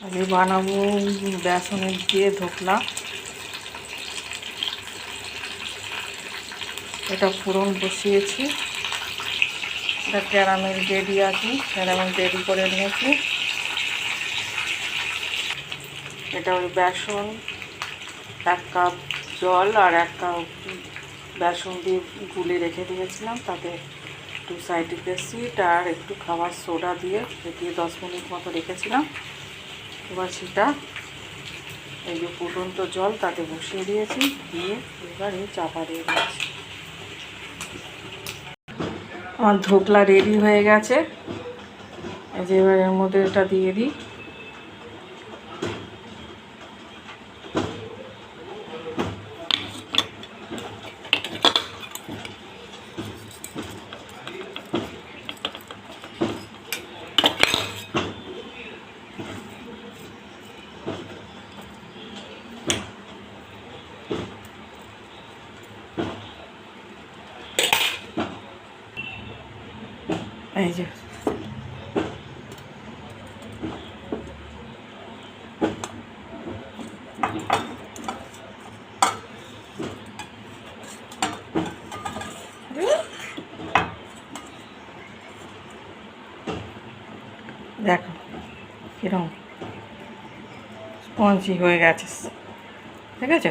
আমি বানাবো বেসনের দিয়ে ধোকলা। এটা ফোড়ন বসিয়েছি, এটা ক্যারামেল রেডি আছে, ক্যারামেল রেডি করে নিয়েছি। এটা ওই বেসন, 1 কাপ জল আর 1 কাপ বেসন দিয়ে গুলে রেখে দিয়েছিলাম, তাতে একটু সাইট্রিক অ্যাসিড আর একটু খাবার সোডা দিয়ে 10 মিনিট মতো রেখেছিলাম। এবার সেটা এই যে ফুটন্ত জল তাতে বসিয়ে দিয়েছি, দিয়ে এবার এই চাপা দিয়ে দিয়েছি। আমার ধোকলা রেডি হয়ে গেছে। এই যে এবার এর মধ্যে এটা দিয়ে দিই। এই যে দেখো কিরকম স্পঞ্জি হয়ে গেছে, ঠিক আছে।